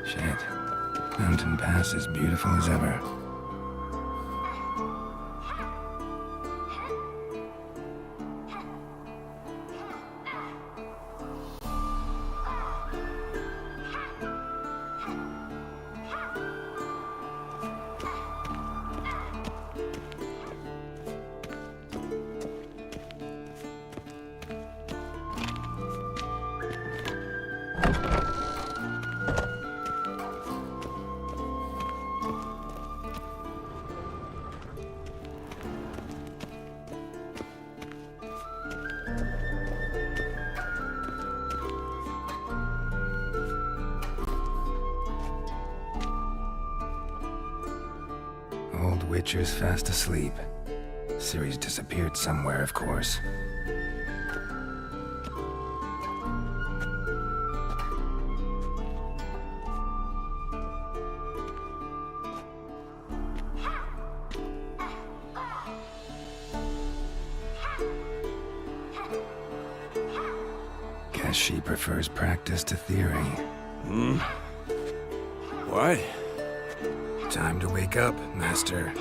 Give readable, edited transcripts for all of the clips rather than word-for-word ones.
Shit. Mountain Pass is beautiful as ever. Old Witcher's fast asleep. Ciri's disappeared somewhere, of course. Guess she prefers practice to theory. What? Time to wake up, Master.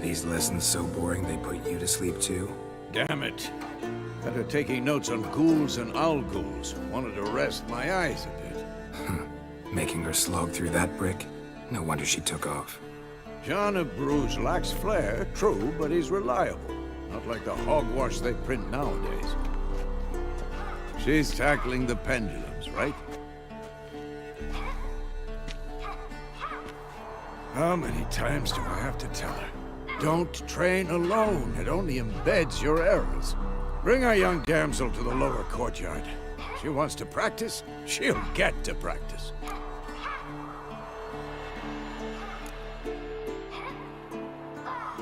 These lessons so boring they put you to sleep too? Damn it. After taking notes on ghouls and owl ghouls, wanted to rest my eyes a bit. Making her slog through that brick? No wonder she took off. John of Bruges lacks flair, true, but he's reliable. Not like the hogwash they print nowadays. She's tackling the pendulums, right? How many times do I have to tell her? Don't train alone. It only embeds your errors. Bring our young damsel to the lower courtyard. She wants to practice, she'll get to practice.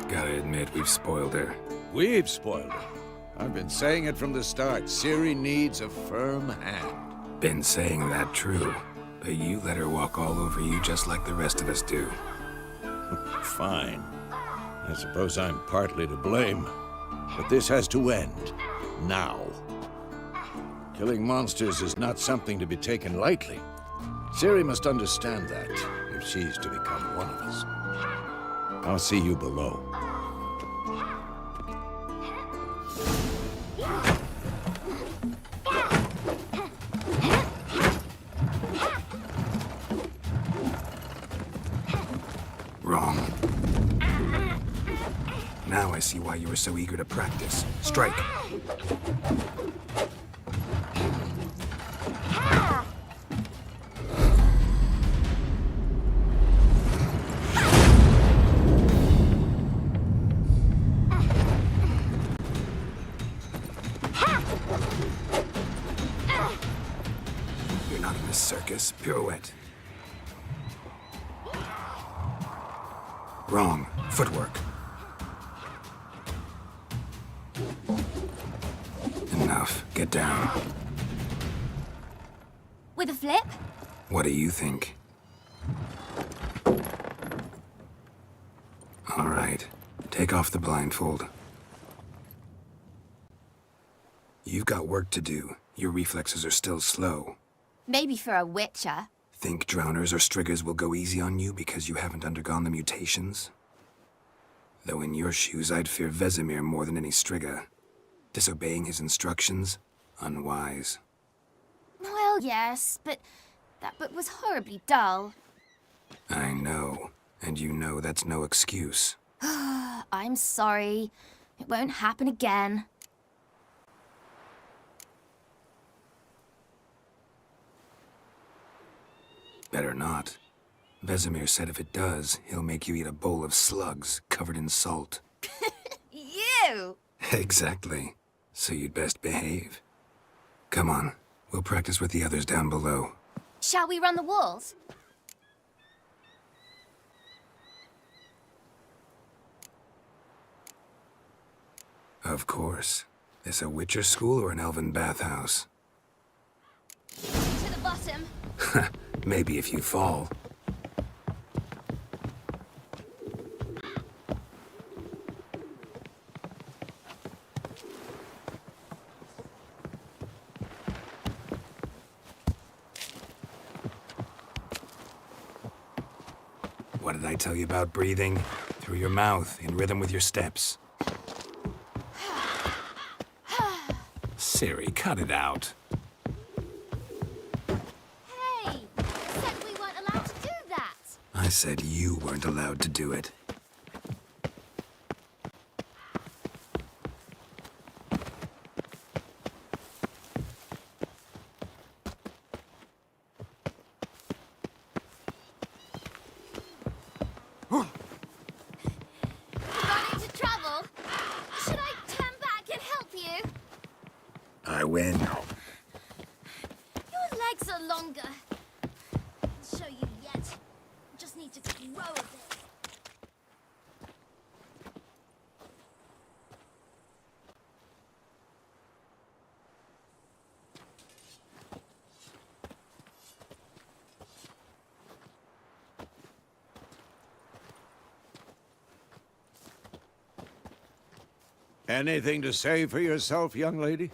Gotta admit, we've spoiled her. We've spoiled her. I've been saying it from the start. Ciri needs a firm hand. Been saying that true, but you let her walk all over you just like the rest of us do. Fine. I suppose I'm partly to blame. But this has to end. Now. Killing monsters is not something to be taken lightly. Ciri must understand that, if she's to become one of us. I'll see you below. Wrong. Now I see why you were so eager to practice. Strike. You're not in this circus. Pirouette. Wrong. Footwork. Enough. Get down. With a flip? What do you think? All right. Take off the blindfold. You've got work to do. Your reflexes are still slow. Maybe for a witcher. Think drowners or striggers will go easy on you because you haven't undergone the mutations? Though in your shoes, I'd fear Vesemir more than any strigger. Disobeying his instructions? Unwise. Well, yes, but that book was horribly dull. I know. And you know that's no excuse. I'm sorry. It won't happen again. Better not. Vesemir said if it does, he'll make you eat a bowl of slugs covered in salt. You! Exactly. So you'd best behave. Come on. We'll practice with the others down below. Shall we run the walls? Of course. This a Witcher school or an elven bathhouse? To the bottom. Maybe if you fall. What did I tell you about breathing? Through your mouth, in rhythm with your steps. Ciri, cut it out. Hey! You said we weren't allowed to do that! I said you weren't allowed to do it. Got into trouble? Should I turn back and help you? I win. Your legs are longer. I'll show you yet. Just need to grow a bit. Anything to say for yourself, young lady?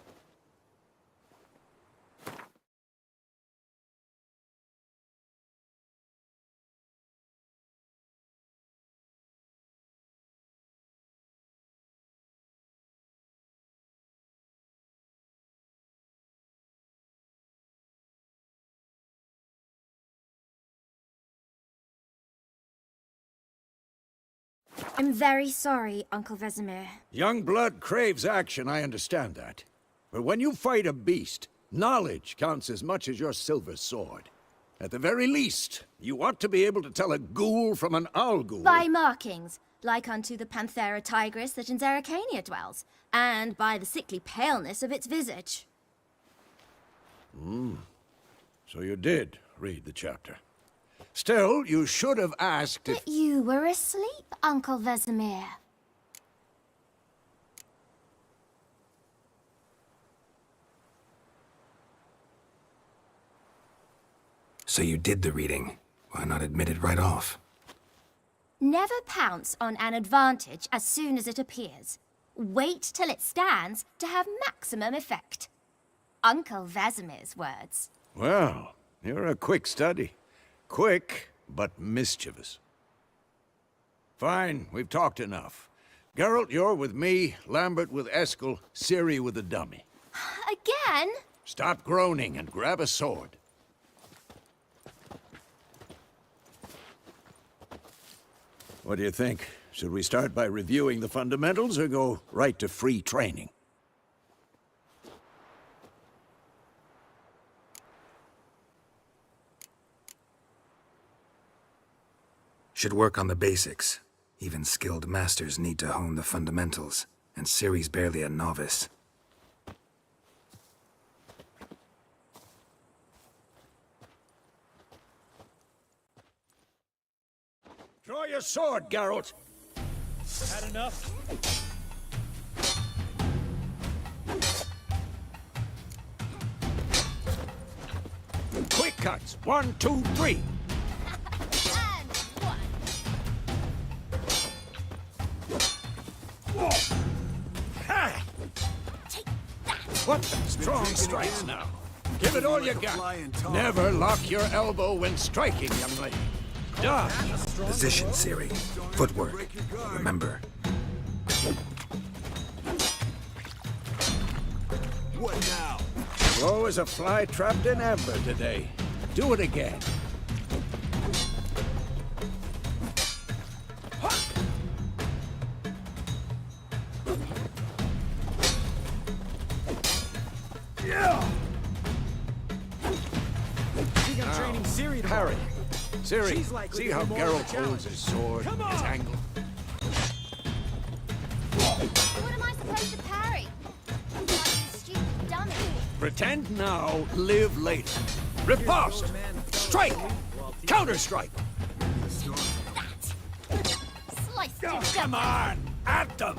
I'm very sorry, Uncle Vesemir. Young blood craves action, I understand that. But when you fight a beast, knowledge counts as much as your silver sword. At the very least, you ought to be able to tell a ghoul from an owl ghoul. By markings, like unto the Panthera tigris that in Zerrikania dwells, and by the sickly paleness of its visage. So you did read the chapter. Still, you should have asked if... But you were asleep, Uncle Vesemir. So you did the reading. Why not admit it right off? Never pounce on an advantage as soon as it appears. Wait till it stands to have maximum effect. Uncle Vesemir's words. Well, you're a quick study. Quick, but mischievous. Fine, we've talked enough. Geralt, you're with me, Lambert with Eskel, Ciri with the dummy. Again? Stop groaning and grab a sword. What do you think? Should we start by reviewing the fundamentals or go right to free training? Should work on the basics. Even skilled masters need to hone the fundamentals, and Ciri's barely a novice. Draw your sword, Geralt! Had enough? Quick cuts! 1, 2, 3! And one. Take that! What the strong strikes now? Give it all you got. Never lock your elbow when striking, young lady. Done. Position, Ciri. Footwork. Remember. What now? Slow as a fly trapped in amber today. Do it again. Think I'm training Ciri tomorrow. Parry. Ciri, She's likely see to how be more of a Geralt challenge. holds his sword, Come his on. angle? What am I supposed to parry? Like this stupid dummy. Pretend now, live later. Riposte! Strike! Counter-strike! Slice Oh, it come on! At them!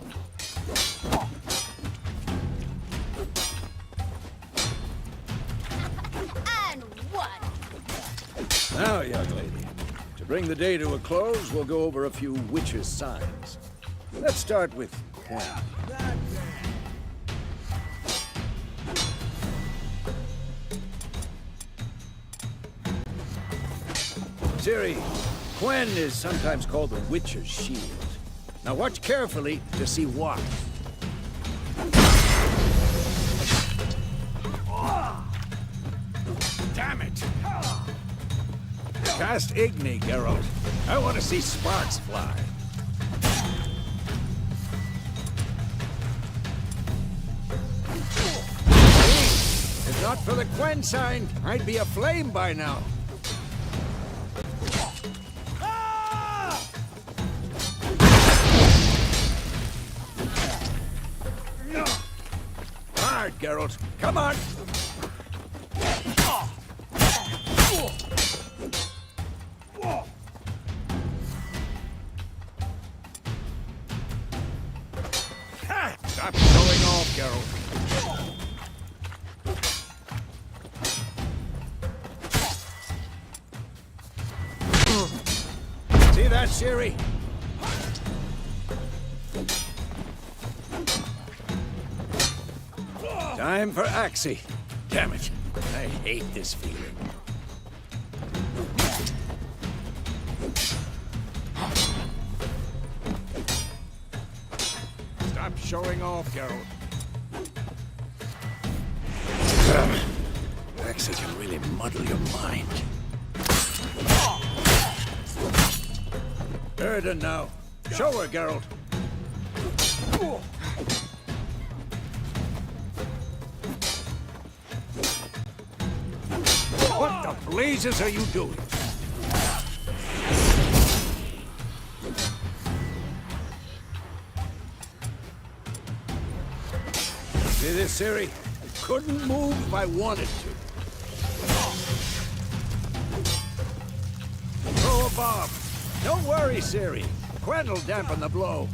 and one. Now, young lady, to bring the day to a close, we'll go over a few witches' signs. Let's start with Quen. Ciri, Quen is sometimes called the Witcher's Shield. Now watch carefully to see why. Damn it! Cast Igni, Geralt. I want to see sparks fly. If not for the Quen sign, I'd be aflame by now. Hard, Geralt. Come on! Stop showing off, Geralt. See that, Ciri? Time for Axii. Damn it. I hate this feeling. Stop showing off, Geralt. Axii can really muddle your mind. Erden now. Show her, Geralt. What the blazes are you doing? See this, Ciri? Couldn't move if I wanted to. Throw a bomb. Don't worry, Ciri. Quen will dampen the blow.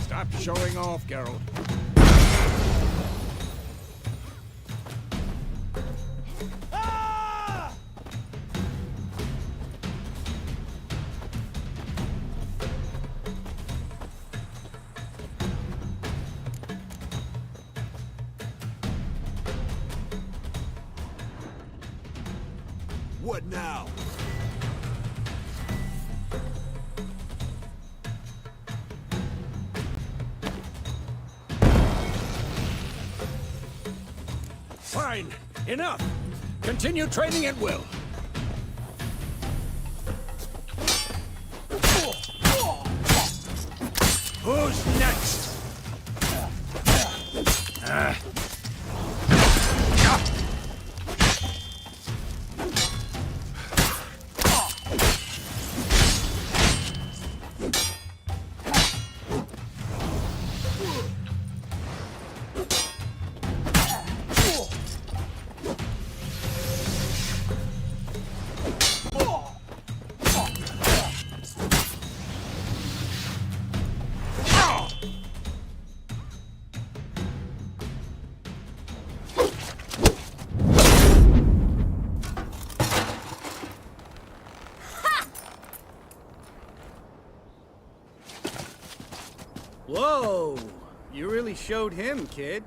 Stop showing off, Geralt. What now? Fine. Enough. Continue training at will. Who's next? Whoa! You really showed him, kid.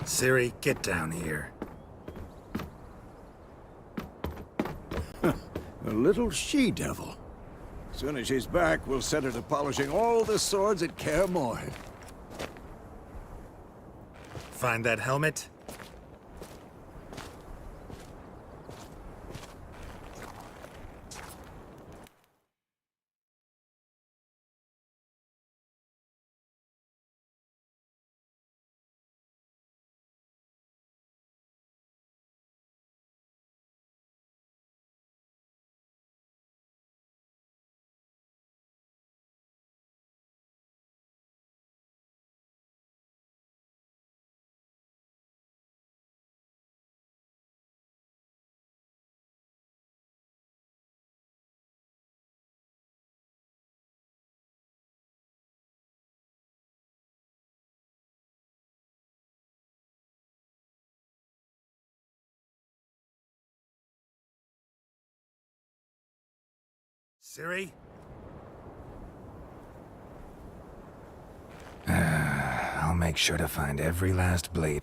Ciri, get down here. A little she-devil. Soon as she's back, we'll set her to polishing all the swords at Kaer Morhen. Find that helmet? Ciri? make sure to find every last blade.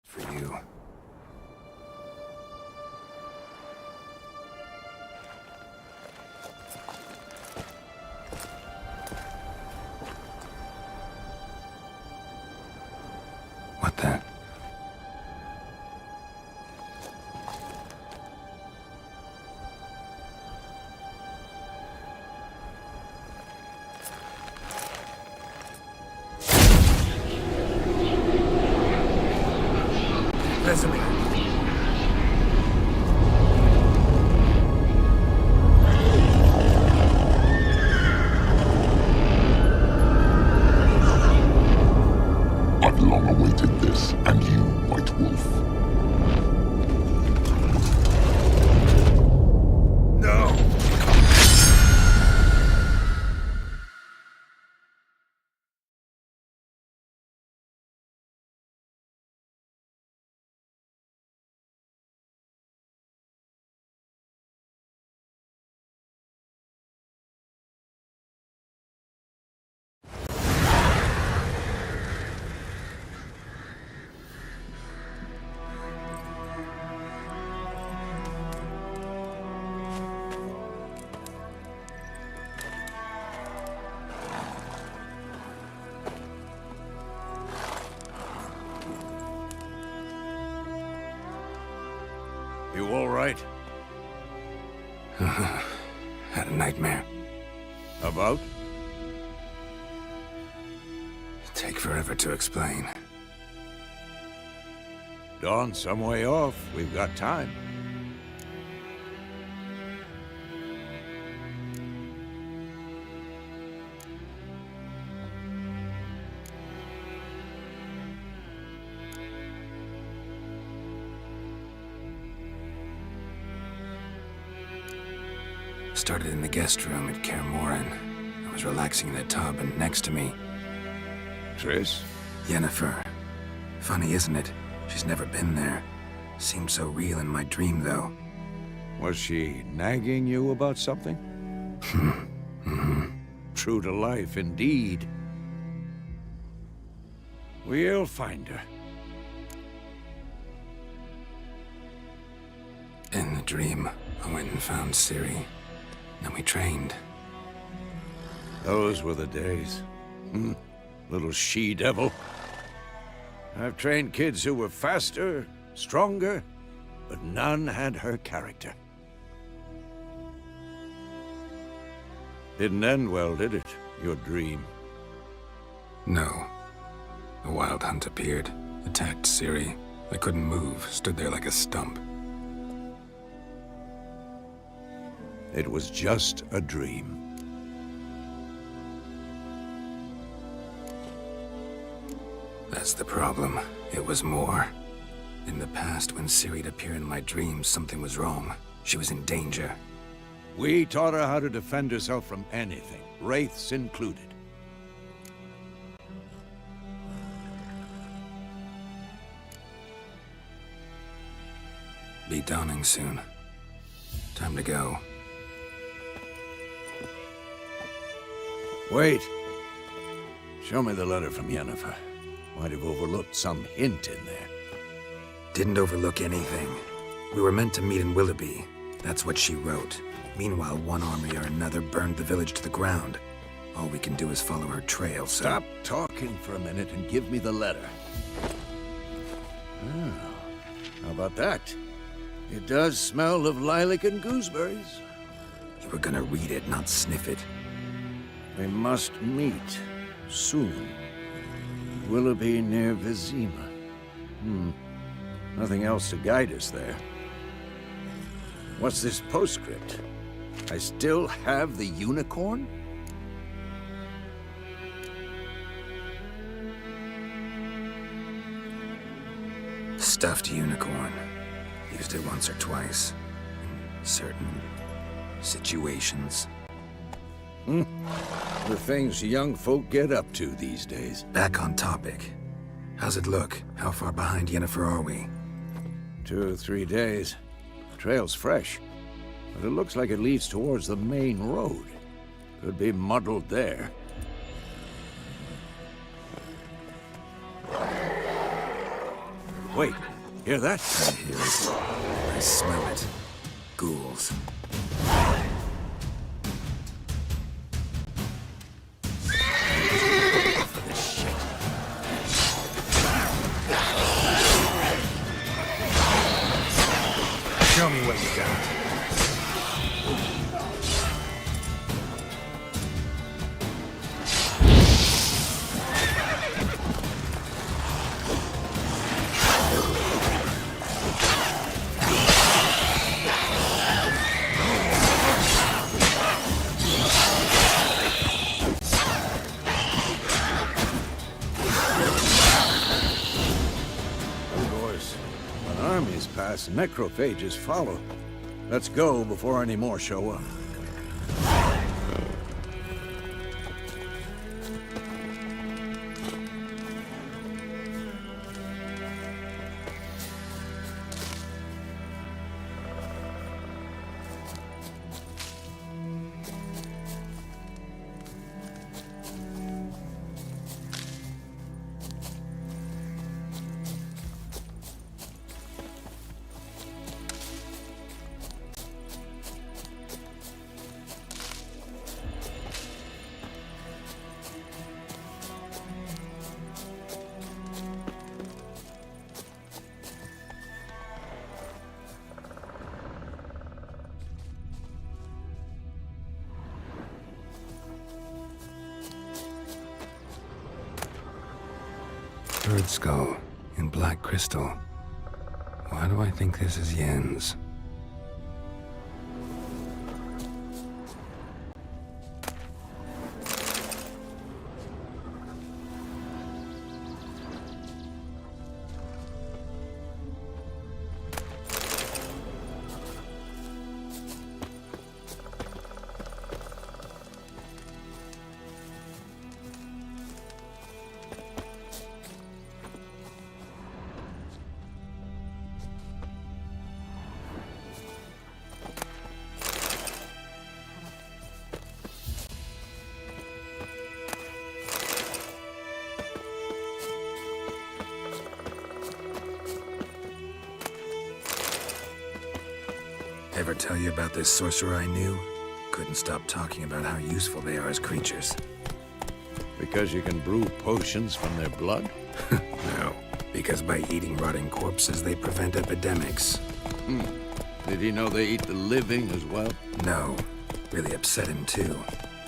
For you. What the? Vesemir. I've long awaited this, and you, White Wolf. No! You all right? Had a nightmare. About? Take forever to explain. Dawn's some way off. We've got time. Started in the guest room at Kaer Morhen. I was relaxing in a tub, and next to me, Triss? Yennefer. Funny, isn't it? She's never been there. Seemed so real in my dream, though. Was she nagging you about something? True to life, indeed. We'll find her. In the dream, I went and found Ciri. Then we trained. Those were the days. Little she-devil. I've trained kids who were faster, stronger, but none had her character. Didn't end well, did it? Your dream. No. The Wild Hunt appeared, attacked Ciri. I couldn't move, stood there like a stump. It was just a dream. That's the problem. It was more. In the past, when Ciri'd appear in my dreams, something was wrong. She was in danger. We taught her how to defend herself from anything, wraiths included. Be dawning soon. Time to go. Wait. Show me the letter from Yennefer. Might have overlooked some hint in there. Didn't overlook anything. We were meant to meet in Willoughby. That's what she wrote. Meanwhile, one army or another burned the village to the ground. All we can do is follow her trail, so... Stop talking for a minute and give me the letter. How about that? It does smell of lilac and gooseberries. You were gonna read it, not sniff it. We must meet soon. Willoughby near Vizima. Nothing else to guide us there. What's this postscript? I still have the unicorn? stuffed unicorn. Used it once or twice. In certain situations. The things young folk get up to these days. Back on topic. How's it look? How far behind Yennefer are we? 2 or 3 days. Trail's fresh, but it looks like it leads towards the main road. Could be muddled there. Wait, hear that? I hear it. I smell it. Ghouls. Show me what you got. Of course, when armies pass, necrophages follow. Let's go before any more show up. Bird skull in black crystal. Why do I think this is Yen's? Ever tell you about this sorcerer I knew? Couldn't stop talking about how useful they are as creatures. Because you can brew potions from their blood? No, because by eating rotting corpses, they prevent epidemics. Did he know they eat the living as well? No, really upset him too.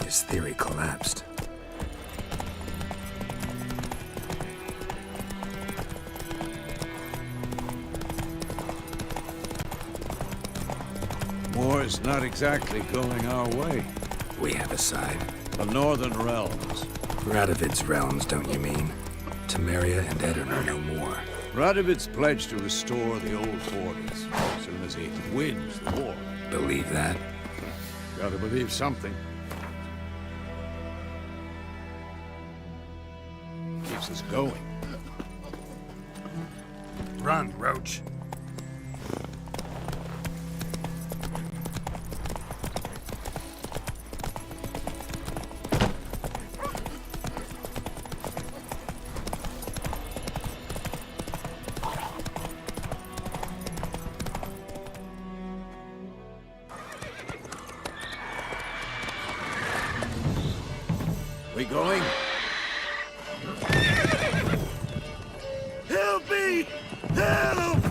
His theory collapsed. War's not exactly going our way. We have a side. The Northern Realms. Radovid's realms, don't you mean? Temeria and Edirn are no more. Radovid's pledged to restore the old borders as soon as he wins the war. Believe that? Gotta believe something. Keeps us going. Run, Roach. We going? Help me! Help!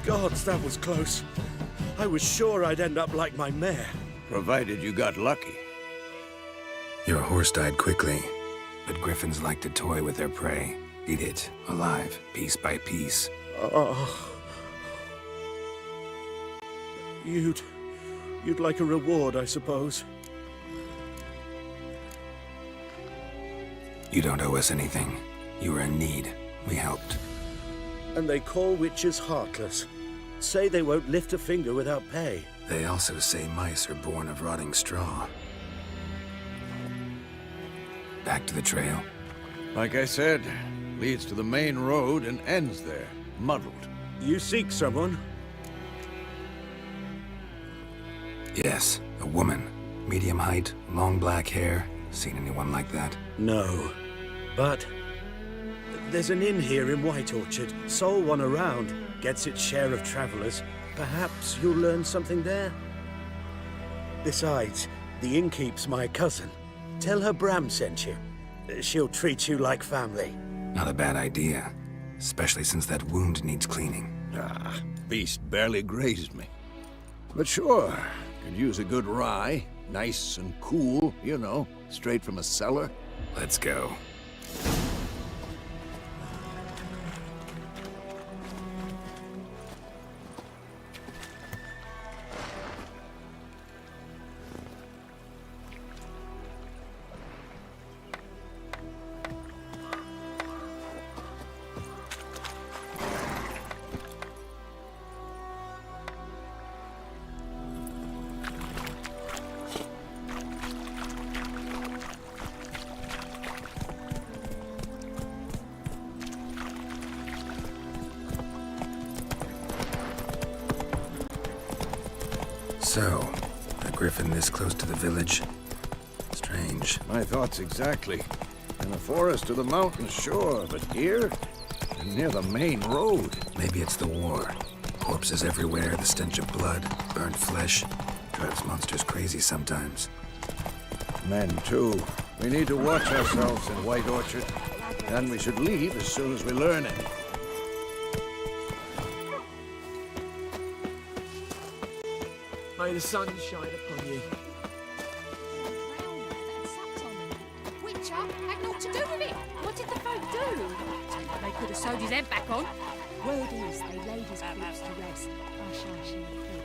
Gods, that was close. I was sure I'd end up like my mare. Provided you got lucky. Your horse died quickly, but griffins like to toy with their prey. Eat it, alive, piece by piece. Oh. You'd like a reward, I suppose. You don't owe us anything. You were in need. We helped. And they call witches heartless. Say they won't lift a finger without pay. They also say mice are born of rotting straw. Back to the trail. Like I said, leads to the main road and ends there, muddled. You seek someone? Yes, a woman. Medium height, long black hair. Seen anyone like that? No. But there's an inn here in White Orchard. Sole one around. Gets its share of travelers. Perhaps you'll learn something there? Besides, the innkeep's my cousin. Tell her Bram sent you. She'll treat you like family. Not a bad idea. Especially since that wound needs cleaning. Ah, beast barely grazed me. But sure, could use a good rye. Nice and cool, you know, straight from a cellar. Let's go. So, a griffin this close to the village? Strange. My thoughts exactly. In the forest or the mountains, sure, but here? And near the main road. Maybe it's the war. Corpses everywhere, the stench of blood, burnt flesh. Drives monsters crazy sometimes. Men, too. We need to watch ourselves in White Orchard. And we should leave as soon as we learn anything. May the sun shine upon you. Witcher had naught to do with it. What did the folk do? They could have sewed his head back on. Word is they laid his corpse to rest. Hush, hush, in the creek.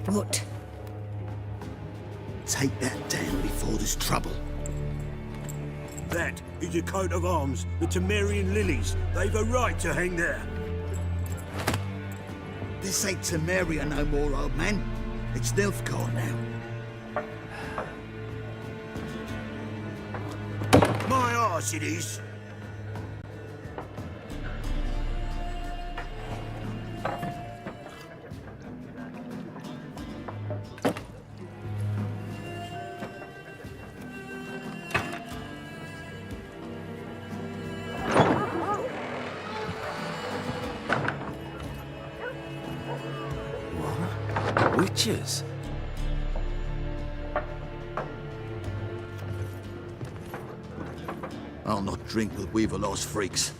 What? Take that down before there's trouble. That is a coat of arms, the Temerian lilies. They've a right to hang there. This ain't Temeria no more, old man. It's Nilfgaard now. My arse it is. Witches? I'll not drink with Weaverlaw's freaks.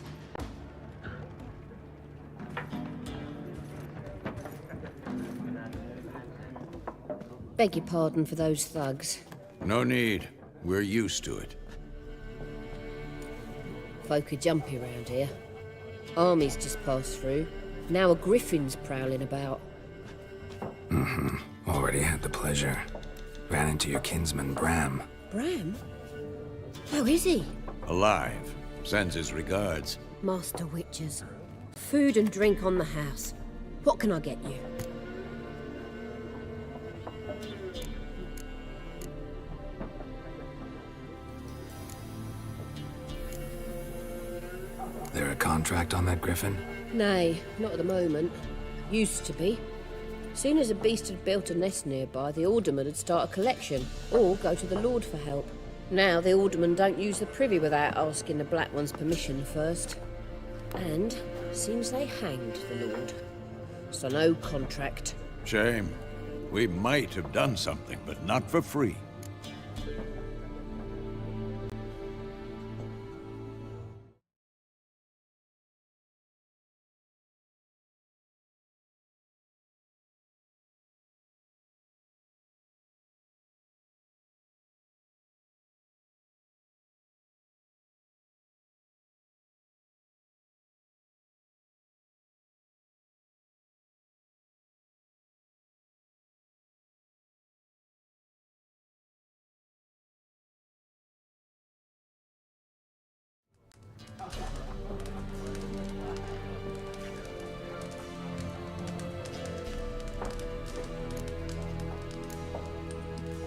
Beg your pardon for those thugs. No need. We're used to it. Folk are jumpy around here. Armies just passed through. Now a griffin's prowling about. Already had the pleasure. Ran into your kinsman, Bram. Bram? How is he? Alive. Sends his regards. Master Witchers. Food and drink on the house. What can I get you? There a contract on that griffin? Nay, not at the moment. Used to be. Soon as a beast had built a nest nearby, the alderman would start a collection, or go to the Lord for help. Now the aldermen don't use the privy without asking the Black One's permission first. And seems they hanged the Lord. So no contract. Shame. We might have done something, but not for free.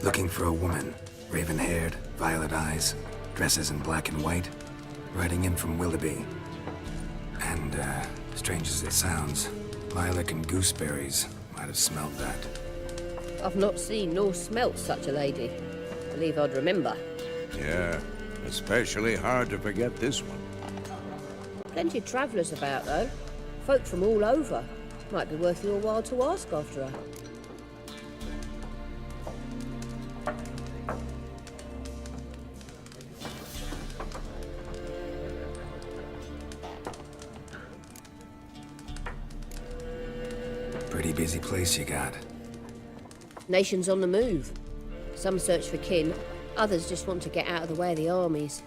Looking for a woman, raven-haired, violet eyes, dresses in black and white, riding in from Willoughby. And, strange as it sounds, lilac and gooseberries might have smelled that. I've not seen nor smelt such a lady. Believe I'd remember. Yeah, especially hard to forget this one. Plenty of travellers about, though. Folk from all over. Might be worth your while to ask after her. Pretty busy place you got. Nations on the move. Some search for kin, others just want to get out of the way of the armies.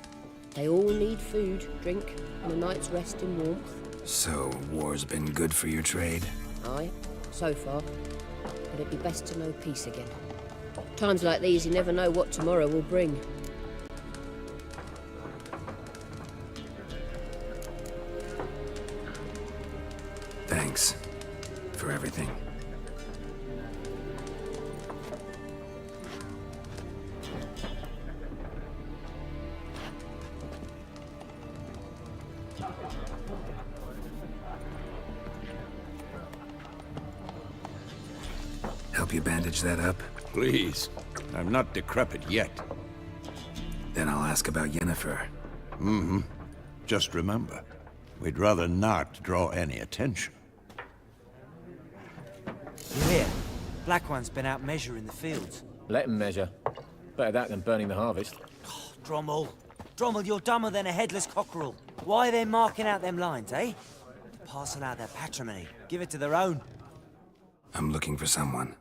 They all need food, drink, and a night's rest in warmth. So, war's been good for your trade? Aye, so far. But it'd be best to know peace again. Times like these, you never know what tomorrow will bring. Thanks for everything. Help you bandage that up? Please. I'm not decrepit yet. Then I'll ask about Yennefer. Mm-hmm. Just remember, we'd rather not draw any attention. You hear? Black One's been out measuring the fields. Let him measure. Better that than burning the harvest. Oh, Drommel. Drommel, you're dumber than a headless cockerel. Why are they marking out them lines, eh? Parcel out their patrimony. Give it to their own. I'm looking for someone.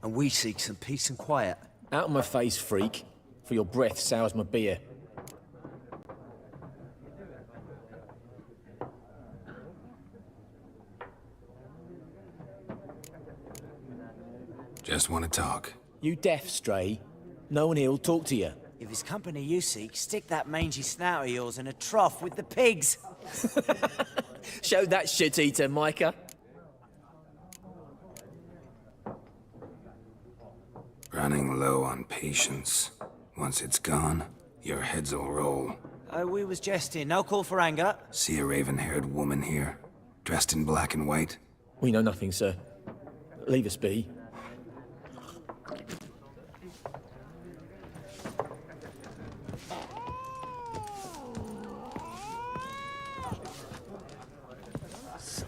And we seek some peace and quiet. Out of my face, freak. For your breath sours my beer. Just want to talk. You deaf, Stray? No one here'll talk to you. If it's company you seek, stick that mangy snout of yours in a trough with the pigs. Show that shit-eater, Micah. Running low on patience. Once it's gone, your heads'll roll. We was jesting. No call for anger. See a raven-haired woman here, dressed in black and white? We know nothing, sir. Leave us be.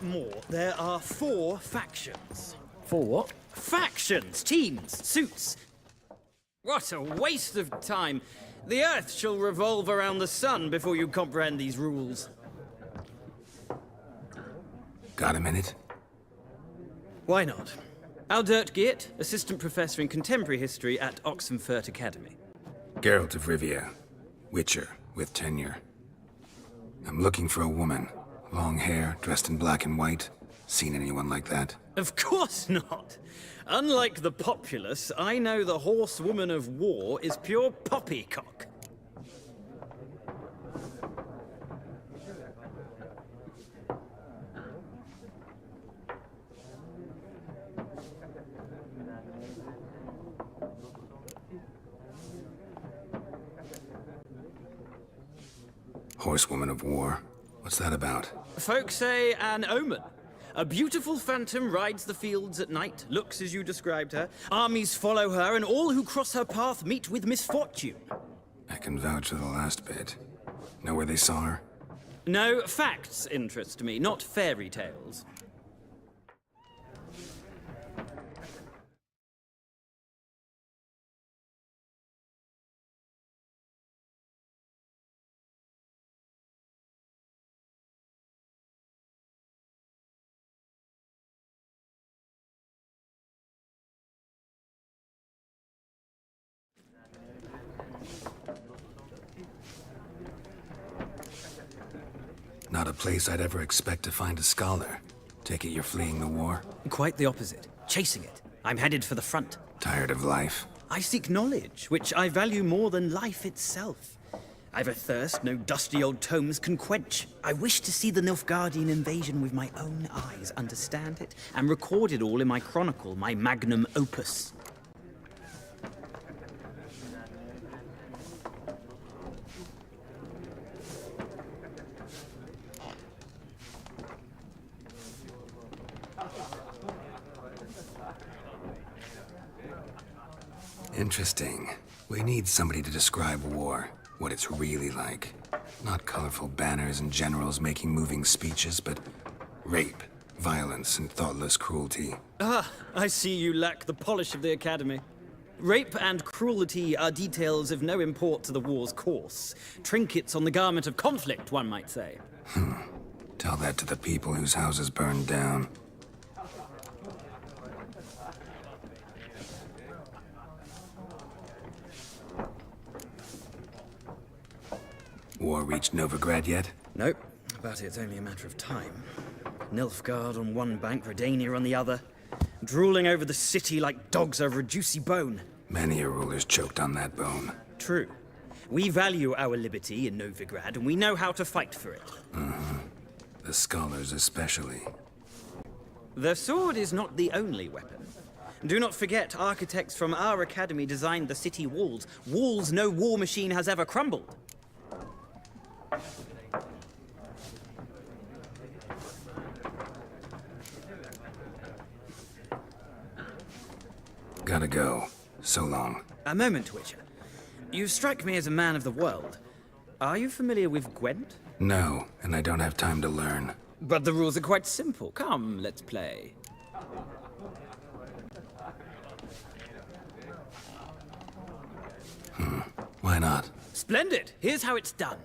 More. There are 4 factions. 4 what? Factions, teams, suits. What a waste of time. The Earth shall revolve around the sun before you comprehend these rules. Got a minute? Why not? Aldert Geert, Assistant Professor in Contemporary History at Oxenfurt Academy. Geralt of Rivia, Witcher, with tenure. I'm looking for a woman. Long hair, dressed in black and white. Seen anyone like that? Of course not. Unlike the populace, I know the horsewoman of war is pure poppycock. Horsewoman of war? What's that about? Folks say an omen. A beautiful phantom rides the fields at night, looks as you described her. Armies follow her, and all who cross her path meet with misfortune. I can vouch for the last bit. Know where they saw her? No, facts interest me, not fairy tales. Not a place I'd ever expect to find a scholar. Take it you're fleeing the war? Quite the opposite. Chasing it. I'm headed for the front. Tired of life? I seek knowledge, which I value more than life itself. I've a thirst no dusty old tomes can quench. I wish to see the Nilfgaardian invasion with my own eyes, understand it, and record it all in my chronicle, my magnum opus. Interesting. We need somebody to describe war, what it's really like. Not colorful banners and generals making moving speeches, but rape, violence, and thoughtless cruelty. Ah, I see you lack the polish of the Academy. Rape and cruelty are details of no import to the war's course. Trinkets on the garment of conflict, one might say. Tell that to the people whose houses burned down. War reached Novigrad yet? Nope, but it's only a matter of time. Nilfgaard on one bank, Redania on the other, drooling over the city like dogs over a juicy bone. Many a ruler's choked on that bone. True. We value our liberty in Novigrad, and we know how to fight for it. The scholars especially. The sword is not the only weapon. Do not forget, architects from our academy designed the city walls. Walls no war machine has ever crumbled. Gotta go. So long. A moment, Witcher. You strike me as a man of the world. Are you familiar with Gwent? No, and I don't have time to learn. But the rules are quite simple. Come, let's play. Why not? Splendid! Here's how it's done.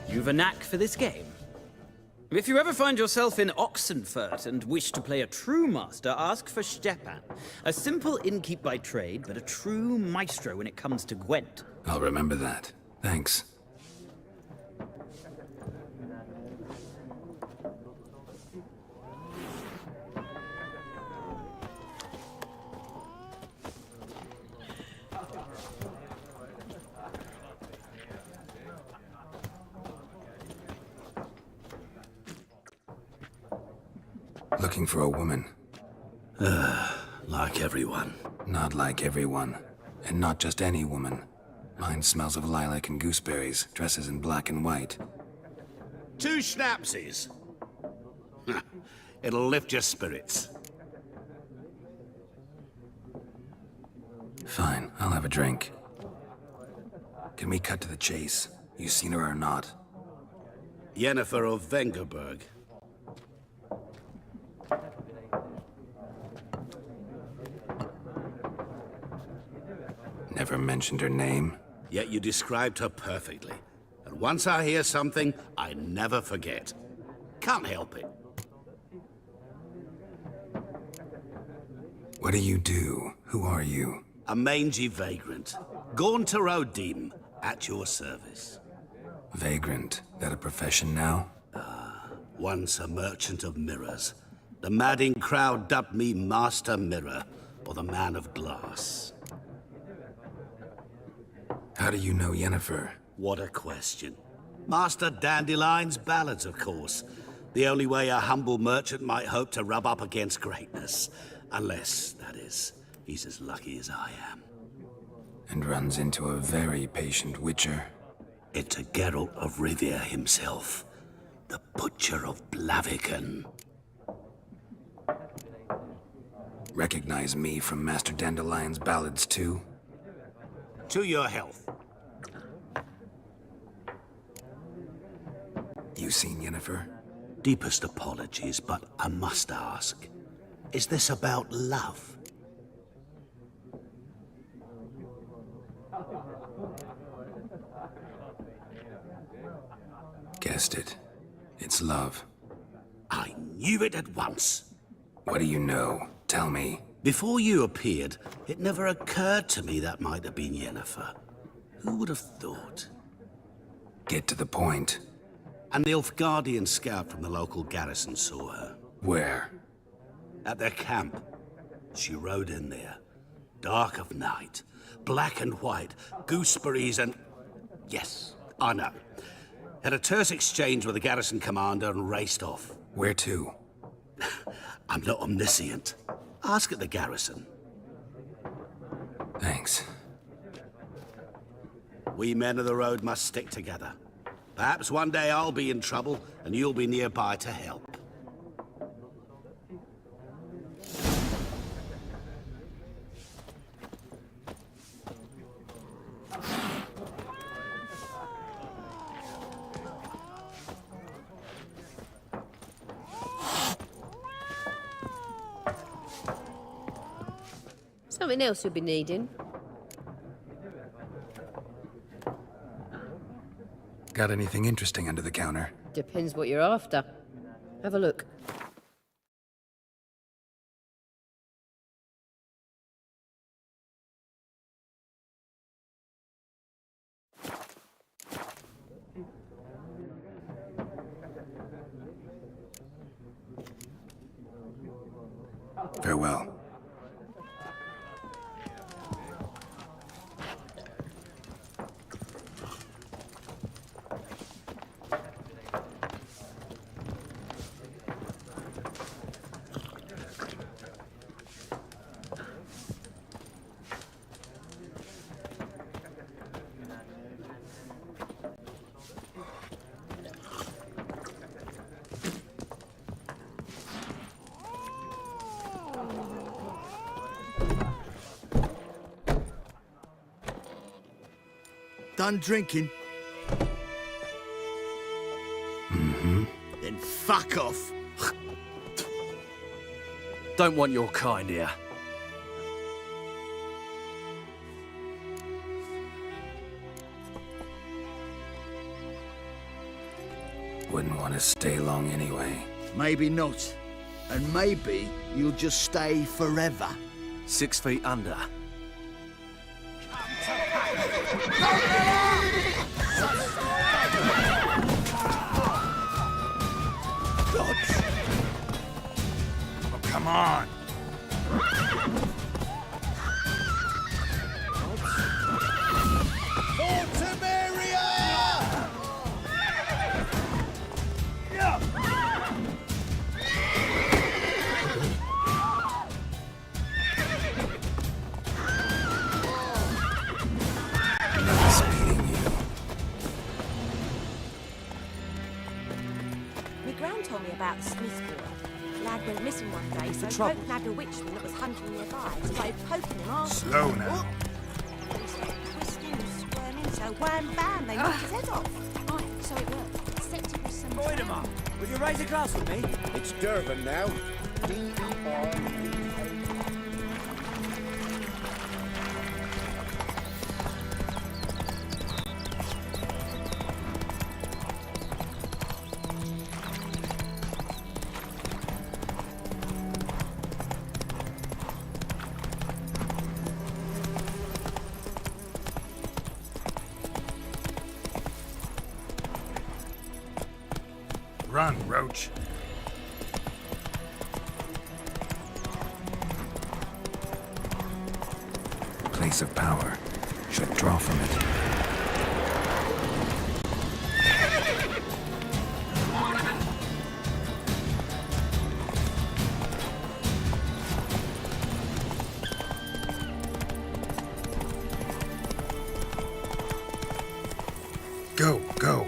You've a knack for this game. If you ever find yourself in Oxenfurt and wish to play a true master, ask for Stepan. A simple innkeep by trade, but a true maestro when it comes to Gwent. I'll remember that. Thanks. Looking for a woman. Like everyone. Not like everyone. And not just any woman. Mine smells of lilac and gooseberries, dresses in black and white. 2 schnapsies. It'll lift your spirits. Fine, I'll have a drink. Can we cut to the chase? You seen her or not? Yennefer of Vengerberg. Never mentioned her name. Yet you described her perfectly. And once I hear something, I never forget. Can't help it. What do you do? Who are you? A mangy vagrant. Gaunter O'Dim, at your service. Vagrant. That a profession now? Once a merchant of mirrors. The madding crowd dubbed me Master Mirror, or the Man of Glass. How do you know Yennefer? What a question. Master Dandelion's ballads, of course. The only way a humble merchant might hope to rub up against greatness. Unless, that is, he's as lucky as I am. And runs into a very patient witcher. Into Geralt of Rivia himself. The Butcher of Blaviken. Recognize me from Master Dandelion's ballads, too? To your health. You seen Yennefer? Deepest apologies, but I must ask. Is this about love? Guessed it. It's love. I knew it at once. What do you know? Tell me. Before you appeared, it never occurred to me that might have been Yennefer. Who would have thought? Get to the point. An Nilfgaardian scout from the local garrison saw her. Where? At their camp. She rode in there. Dark of night. Black and white. Gooseberries and... Yes, I know. Had a terse exchange with the garrison commander and raced off. Where to? I'm not omniscient. Ask at the garrison. Thanks. We men of the road must stick together. Perhaps one day I'll be in trouble and you'll be nearby to help. Something else you'll be needing. Got anything interesting under the counter? Depends what you're after. Have a look. Farewell. Done drinking? Mm-hmm. Then fuck off. Don't want your kind here. Wouldn't want to stay long anyway. Maybe not. And maybe you'll just stay forever. 6 feet under. Oh, come on! My gran told me about the Smith boy. Lad went missing one day, so trouble? Pope nabbed a witchman that was hunting nearby. Started poking him after. Slow now. He started twisting and squirming, so wham bam, they knocked his head off. Right, so it worked. Except it was some... Voidemar, will you raise a glass with me? It's Durban now. Run, Roach. Place of power. Should draw from it. Go, go.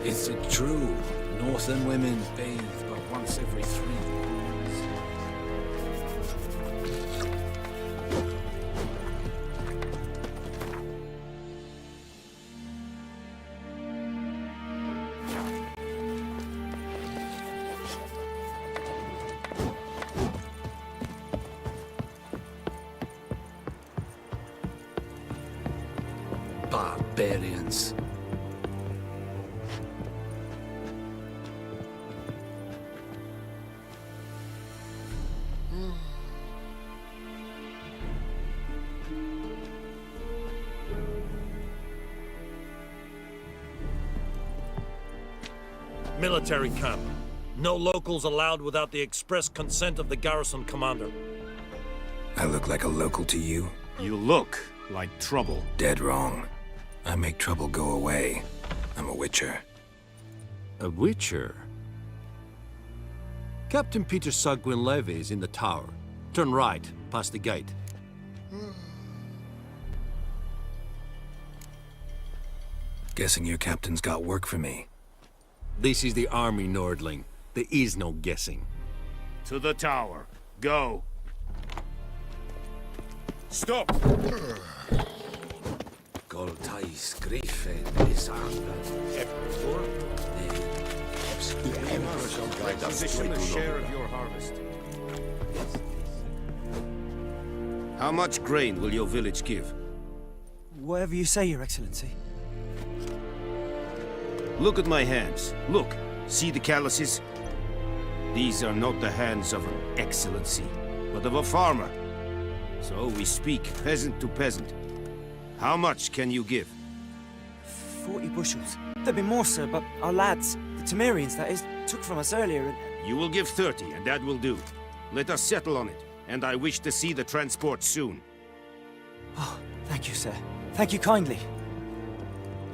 Is it true? Northern women bathe but once every 3 years. Barbarians. Military camp. No locals allowed without the express consent of the garrison commander. I look like a local to you? You look like trouble. Dead wrong. I make trouble go away. I'm a witcher. A witcher? Captain Peter Sagwin Levy is in the tower. Turn right, past the gate. Guessing your captain's got work for me. This is the army, Nordling. There is no guessing. To the tower. Go. Stop! Goltais Griffin is Position a share of your harvest. How much grain will your village give? Whatever you say, Your Excellency. Look at my hands. Look. See the calluses? These are not the hands of an excellency, but of a farmer. So we speak peasant to peasant. How much can you give? 40 bushels. There'd be more, sir, but our lads, the Temerians, that is, took from us earlier and... You will give 30, and that will do. Let us settle on it, and I wish to see the transport soon. Oh, thank you, sir. Thank you kindly.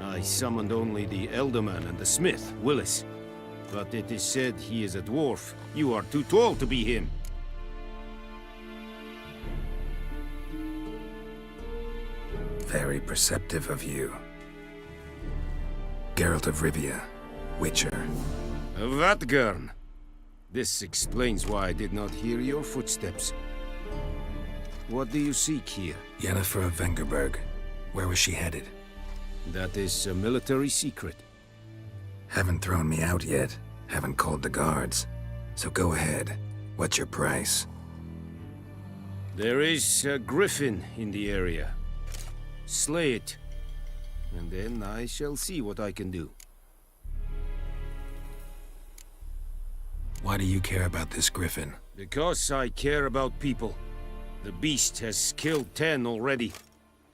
I summoned only the Elderman and the smith, Willis. But it is said he is a dwarf. You are too tall to be him. Very perceptive of you. Geralt of Rivia, Witcher. Vatgern. This explains why I did not hear your footsteps. What do you seek here? Yennefer of Vengerberg. Where was she headed? That is a military secret. Haven't thrown me out yet. Haven't called the guards. So go ahead. What's your price? There is a griffin in the area. Slay it, and then I shall see what I can do. Why do you care about this griffin? Because I care about people. The beast has killed 10 already,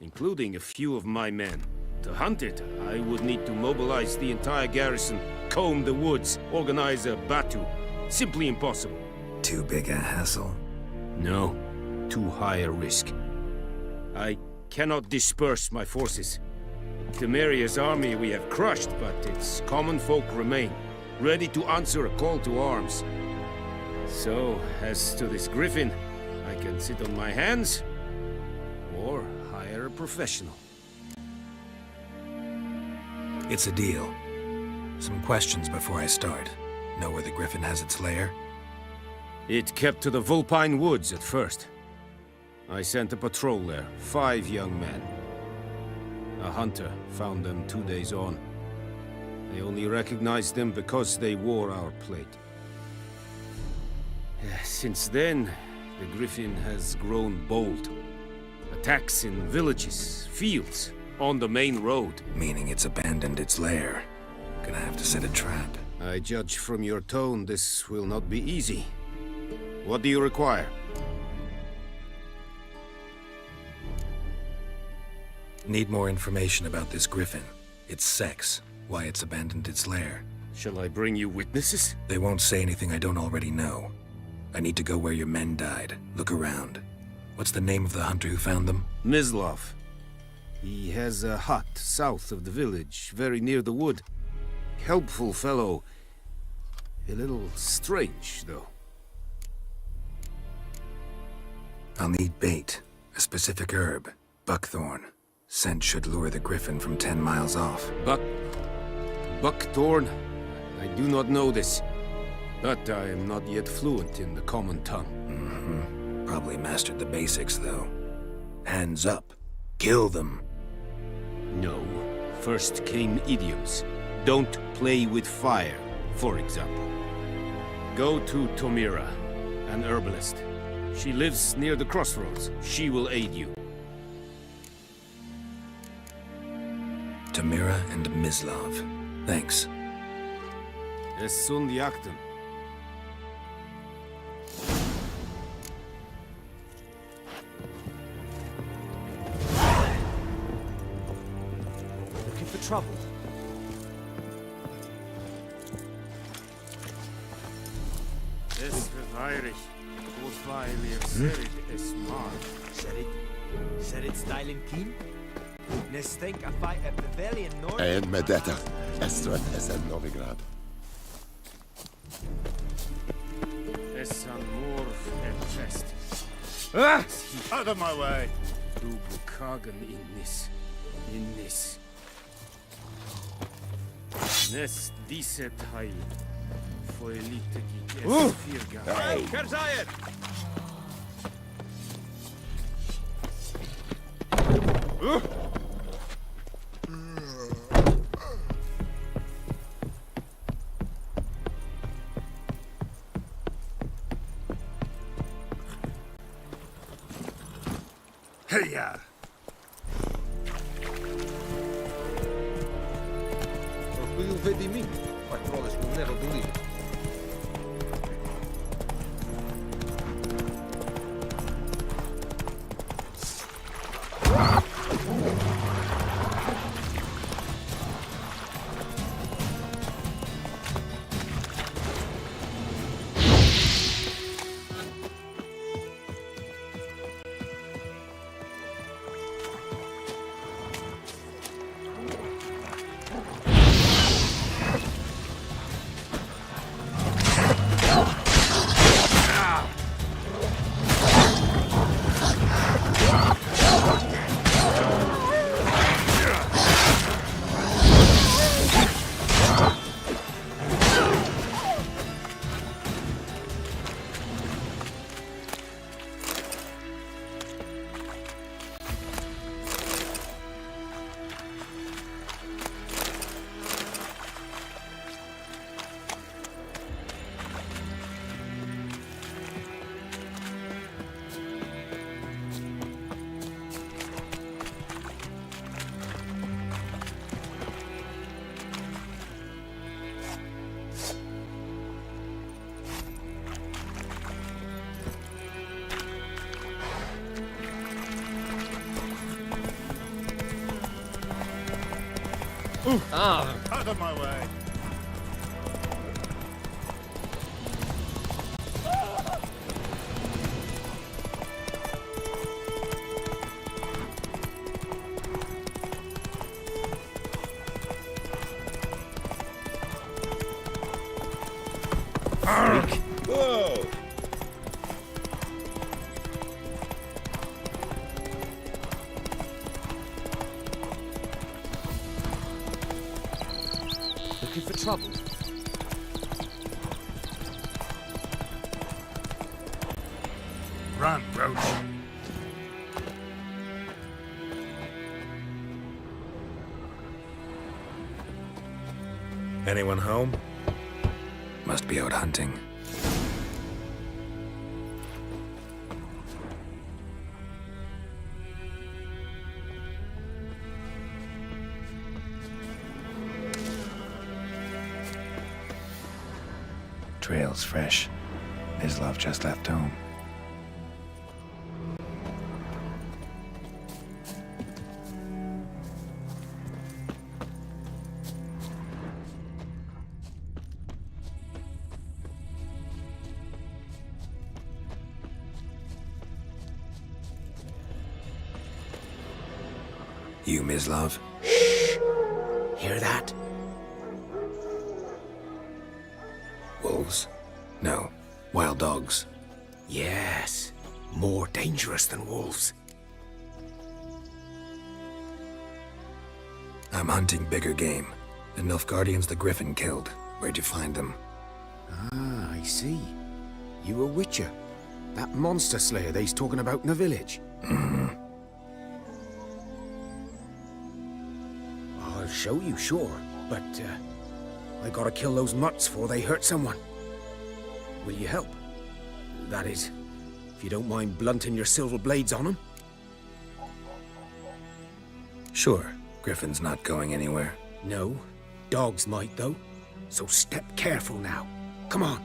including a few of my men. To hunt it, I would need to mobilize the entire garrison, comb the woods, organize a batu. Simply impossible. Too big a hassle? No, too high a risk. I cannot disperse my forces. Temeria's army we have crushed, but its common folk remain, ready to answer a call to arms. So, as to this griffin, I can sit on my hands, or hire a professional. It's a deal. Some questions before I start. Know where the griffin has its lair? It kept to the Vulpine Woods at first. I sent a patrol there, 5 young men. A hunter found them 2 days on. They only recognized them because they wore our plate. Since then, the griffin has grown bold. Attacks in villages, fields, on the main road. Meaning it's abandoned its lair. Gonna have to set a trap. I judge from your tone this will not be easy. What do you require? Need more information about this griffin. Its sex, why it's abandoned its lair. Shall I bring you witnesses? They won't say anything I don't already know. I need to go where your men died. Look around. What's the name of the hunter who found them? Mislav. He has a hut south of the village, very near the wood. Helpful fellow. A little strange, though. I'll need bait. A specific herb. Buckthorn. Scent should lure the griffin from 10 miles off. Buckthorn? I do not know this. But I am not yet fluent in the common tongue. Mm-hmm. Probably mastered the basics, though. Hands up. Kill them. No. First came idioms. Don't play with fire, for example. Go to Tomira, an herbalist. She lives near the crossroads. She will aid you. Tomira and Mislav. Thanks. Es sunt jakten. Looking for trouble? Es verweirig. Urfeilir serit es mar. Serit styling keen? Nestink a fight at Pavilion North. En med detta, Estrat SN Novigrad. Essan morf en chest. Ah! Out of my way! Du bukagen innis. Innis. Nes diset hai. Foelite gig es firga. Hey, Kerzayet! Hey-ya! Will you vedi me? My brothers will never believe it. Out of my way! Whoa! Looking for trouble? Run, Roach. Anyone home? Must be out hunting. Trail's fresh. Mislav just left home. You, Mislav? Hear that? Wolves? No. Wild dogs. Yes. More dangerous than wolves. I'm hunting bigger game. The Nilfgaardians the Griffin killed. Where'd you find them? Ah, I see. You a witcher. That monster slayer they's talking about in the village. Mm-hmm. I'll show you, sure. But, I gotta kill those mutts before they hurt someone. Will you help? That is, if you don't mind blunting your silver blades on them. Sure. Griffin's not going anywhere. No. Dogs might, though. So step careful now. Come on.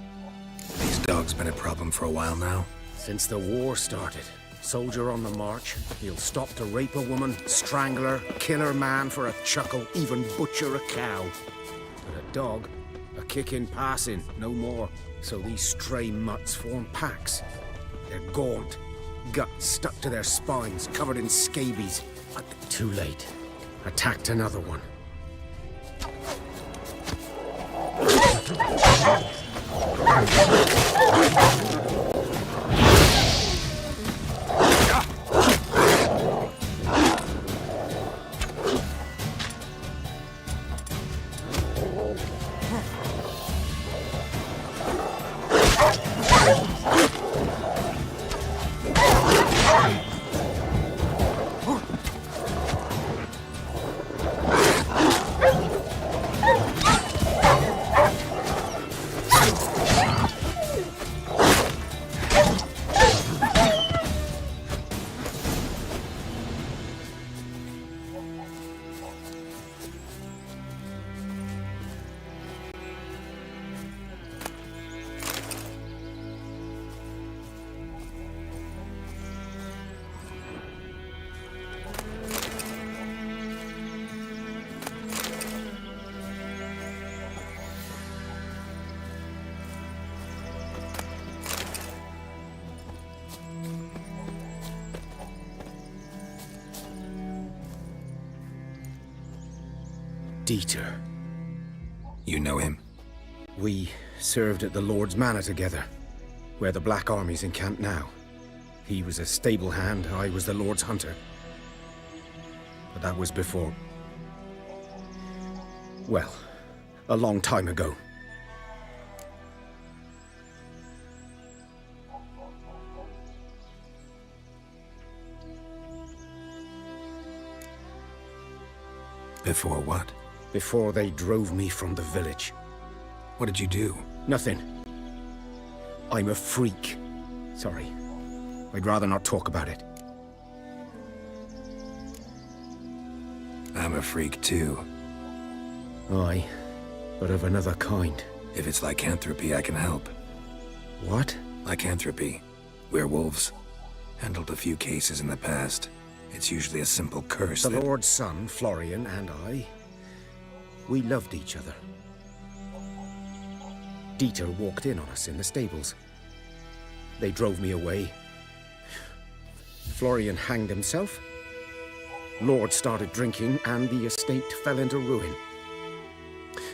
These dogs been a problem for a while now. Since the war started. Soldier on the march, he'll stop to rape a woman, strangle her, kill her man for a chuckle, even butcher a cow. But a dog, a kick in passing, no more. So these stray mutts form packs. They're gaunt, guts stuck to their spines, covered in scabies. But too late. Attacked another one. Dieter. You know him? We served at the Lord's Manor together, where the Black Army's encamped now. He was a stable hand, I was the Lord's hunter. But that was before... well, a long time ago. Before what? Before they drove me from the village. What did you do? Nothing. I'm a freak. Sorry. I'd rather not talk about it. I'm a freak too. Aye, but of another kind. If it's lycanthropy, I can help. What? Lycanthropy. Werewolves. Handled a few cases in the past. It's usually a simple curse The that... Lord's son, Florian, and I... We loved each other. Dieter walked in on us in the stables. They drove me away. Florian hanged himself. Lord started drinking, and the estate fell into ruin.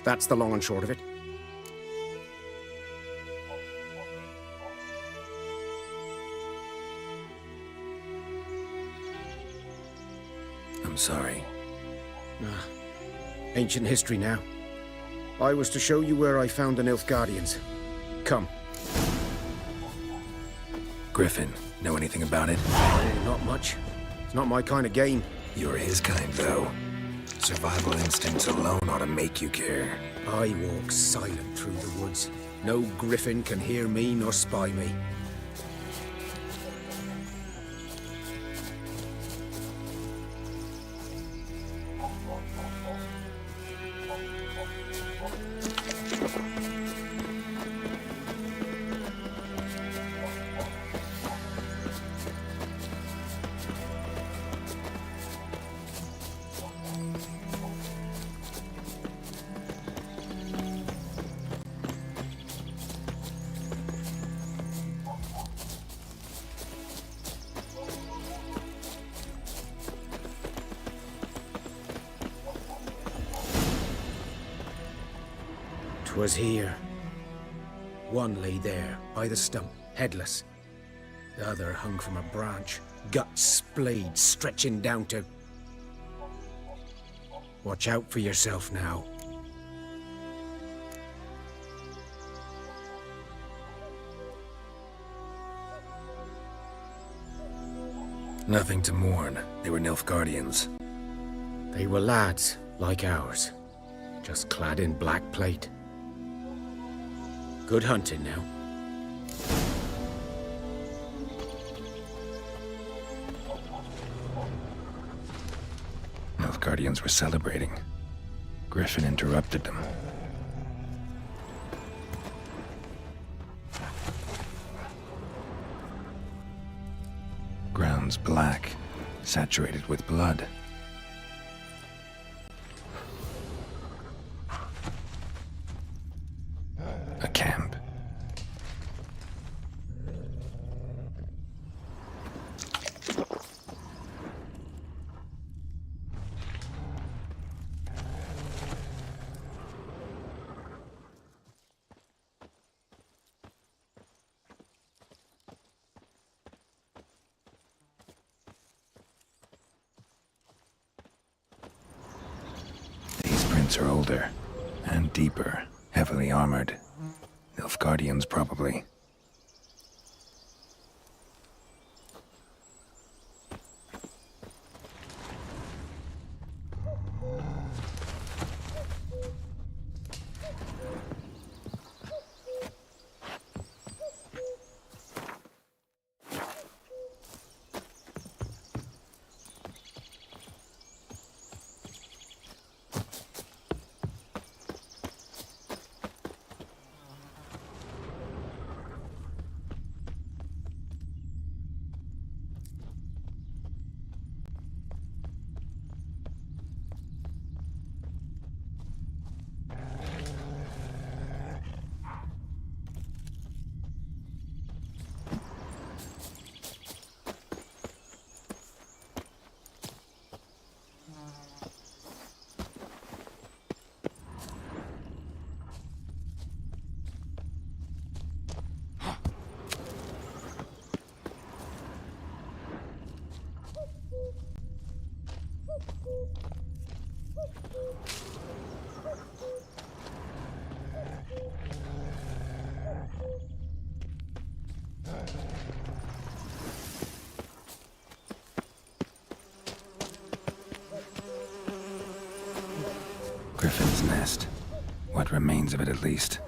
That's the long and short of it. I'm sorry. Ancient history now. I was to show you where I found the Nilfgaardians. Come. Griffin, know anything about it? Not much. It's not my kind of game. You're his kind, though. Survival instincts alone ought to make you care. I walk silent through the woods. No griffin can hear me nor spy me. Was here. One lay there, by the stump, headless. The other hung from a branch, guts splayed, stretching down to... Watch out for yourself now. Nothing to mourn. They were Nilfgaardians. They were lads, like ours, just clad in black plate. Good hunting now. Nilfgaardians were celebrating. Griffin interrupted them. Ground's black, saturated with blood. A camp. These prints are older and deeper, heavily armored. Nilfgaardians, probably. Griffin's nest. What remains of it, at least.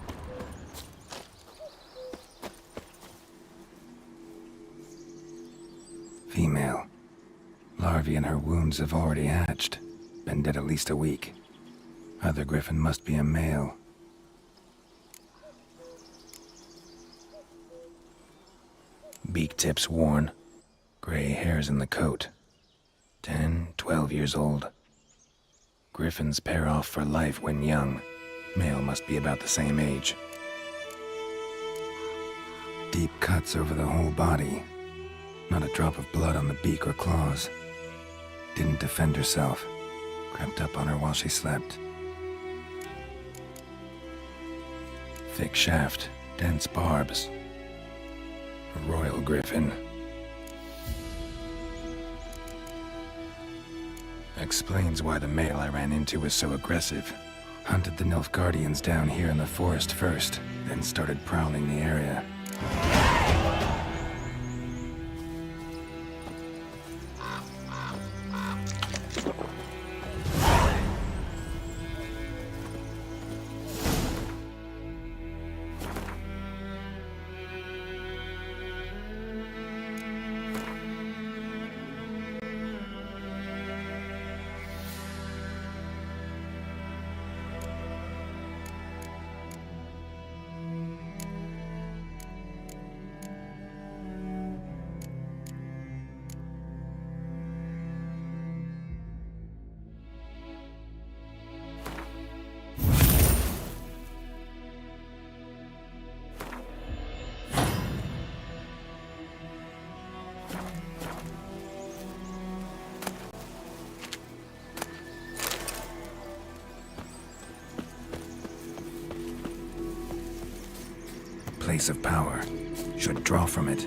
Female. Larvae in her wounds have already hatched. Been dead at least a week. Other griffin must be a male. Beak tips worn. Gray hairs in the coat. 10, 12 years old. Griffins pair off for life when young. Male must be about the same age. Deep cuts over the whole body. Not a drop of blood on the beak or claws. Didn't defend herself. Crept up on her while she slept. Thick shaft, dense barbs. A royal griffin. Explains why the male I ran into was so aggressive. Hunted the Nilfgaardians down here in the forest first, then started prowling the area. Place of power. Should draw from it.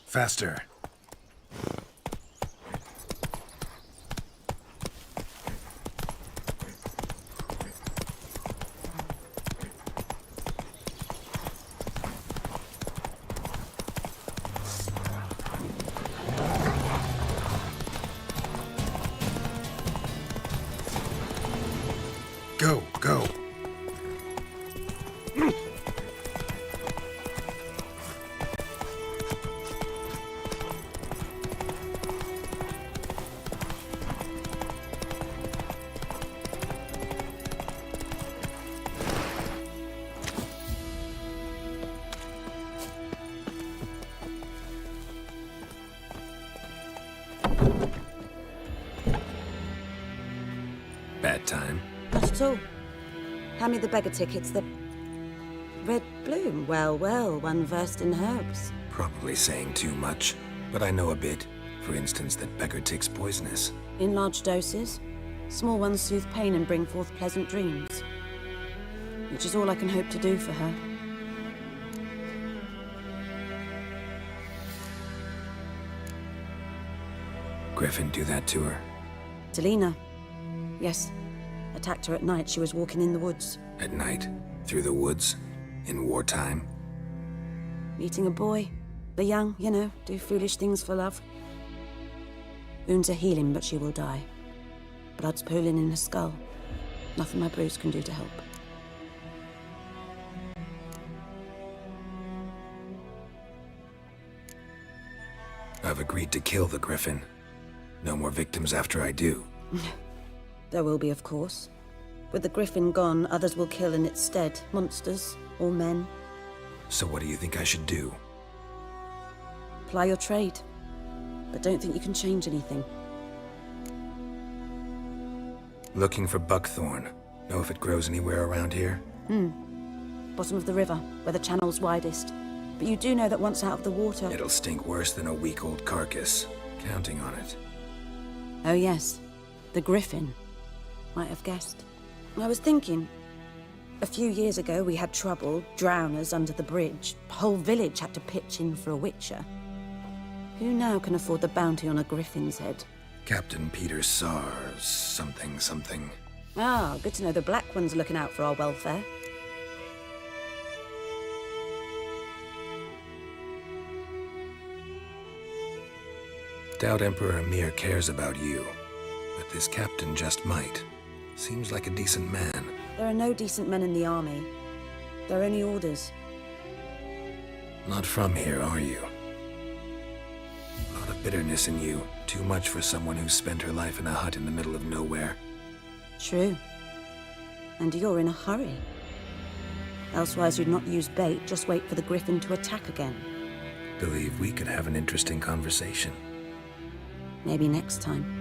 Faster. Go, go. Bad time. Not at all. Hand me the beggar tickets, the red bloom. Well, well, one versed in herbs. Probably saying too much, but I know a bit. For instance, that beggar tick's poisonous. In large doses. Small ones soothe pain and bring forth pleasant dreams. Which is all I can hope to do for her. Griffin do that to her? Delina. Yes. Attacked her at night. She was walking in the woods. At night? Through the woods? In wartime? Meeting a boy. The young, you know, do foolish things for love. Wounds are healing, but she will die. Blood's pooling in her skull. Nothing my bruise can do to help. I've agreed to kill the Griffin. No more victims after I do. There will be, of course. With the Griffin gone, others will kill in its stead. Monsters, or men. So what do you think I should do? Ply your trade. But don't think you can change anything. Looking for buckthorn. Know if it grows anywhere around here? Bottom of the river, where the channel's widest. But you do know that once out of the water... It'll stink worse than a week-old carcass. Counting on it. Oh yes, the Griffin. Might have guessed. I was thinking, a few years ago we had trouble, drowners under the bridge. Whole village had to pitch in for a witcher. Who now can afford the bounty on a griffin's head? Captain Peter Sars, something. Ah, good to know the Black One's looking out for our welfare. Doubt Emperor Emir cares about you, but this captain just might. Seems like a decent man. There are no decent men in the army. They're only orders. Not from here, are you? A lot of bitterness in you. Too much for someone who spent her life in a hut in the middle of nowhere. True. And you're in a hurry. Elsewise you'd not use bait, just wait for the Griffin to attack again. Believe we could have an interesting conversation. Maybe next time.